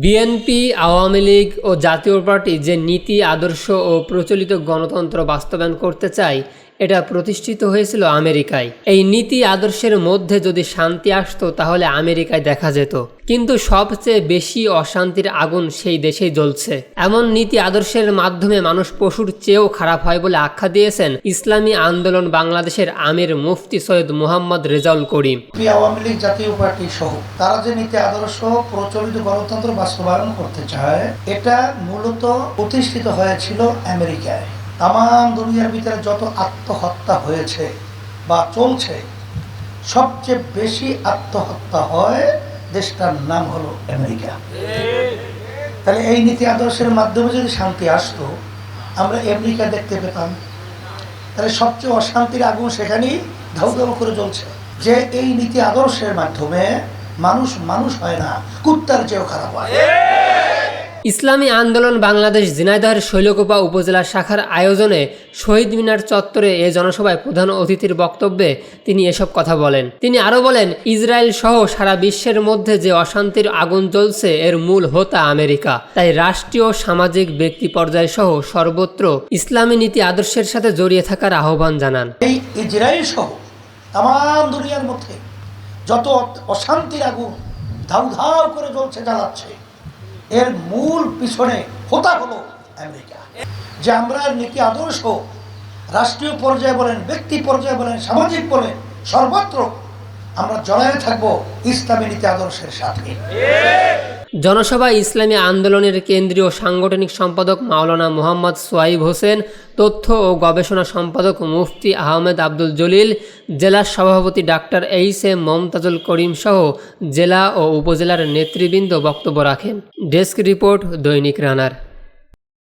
BNP, Awami League ও জাতীয় party যে নীতি, আদর্শ ও প্রচলিত গণতন্ত্র বাস্তবায়ন করতে চায়, এটা প্রতিষ্ঠিত হয়েছিল আমেরিকায়। এই নীতি আদর্শের মধ্যে যদি শান্তি আসতো তাহলে আমেরিকায় দেখা যেত, কিন্তু সবচেয়ে বেশি অশান্তির আগুন সেই দেশেই জ্বলছে। এমন নীতি আদর্শের মাধ্যমে মানুষ পশুর চেয়েও খারাপ হয় বলে আখ্যা দিয়েছেন ইসলামী আন্দোলন বাংলাদেশের আমির মুফতি সৈয়দ মোহাম্মদ রেজাউল করিম। আওয়ামী লীগ, জাতীয় পার্টি সহ তারা যে নীতি আদর্শ প্রচলিত গণতন্ত্র বাস্তবায়ন করতে চায়, এটা মূলত প্রতিষ্ঠিত হয়েছিল আমেরিকায়। তাম দুনিয়ার ভিতরে যত আত্মহত্যা হয়েছে বা চলছে, সবচেয়ে বেশি আত্মহত্যা হয় দেশটার নাম হলো আমেরিকা। তাহলে এই নীতি আদর্শের মাধ্যমে যদি শান্তি আসতো, আমরা আমেরিকা দেখতে পেতাম। তাহলে সবচেয়ে অশান্তির আগুন সেখানেই ধাউ ধাউ করে জ্বলছে, যে এই নীতি আদর্শের মাধ্যমে মানুষ হয় না, কুত্তার চেয়েও খারাপ হয়। ইসলামী আন্দোলন বাংলাদেশ ঝিনাইদহের শৈলকুপা উপজেলা শাখার আয়োজনে শহীদ মিনার চত্বরে এ জনসভায় প্রধান অতিথির বক্তব্যে তিনি এসব কথা বলেন। তিনি আরও বলেন, ইসরায়েল সহ সারা বিশ্বের মধ্যে যে অশান্তির আগুন জ্বলছে, এর মূল হোতা আমেরিকা। তাই রাষ্ট্রীয়, সামাজিক, ব্যক্তি পর্যায় সহ সর্বত্র ইসলামী নীতি আদর্শের সাথে জড়িয়ে থাকার আহ্বান জানান। এই ইসরায়েল সহ তাম দুনিয়ার মধ্যে যত অশান্তির আগুন ধাউ ধাউ করে জ্বলছে, জ্বালাচ্ছে, এর মূল পিছনে হোতা হলো আমেরিকা। যে আমরা নীতি আদর্শ রাষ্ট্রীয় পর্যায়ে বলেন, ব্যক্তি পর্যায়ে বলেন, সামাজিক বলেন, সর্বত্র আমরা জড়ায়ে থাকবো ইসলামী নীতি আদর্শের সাথে। জনসভায় ইসলামী আন্দোলনের কেন্দ্রীয় সাংগঠনিক সম্পাদক মাওলানা মোহাম্মদ সোয়াইব হোসেন, তথ্য ও গবেষণা সম্পাদক মুফতি আহমেদ আব্দুল জলিল, জেলা সভাপতি ডাক্তার এইচ.এম. মমতাজুল করিম সহ জেলা ও উপজেলার নেতৃবৃন্দ বক্তব্য রাখেন। ডেস্ক রিপোর্ট, দৈনিক রানার।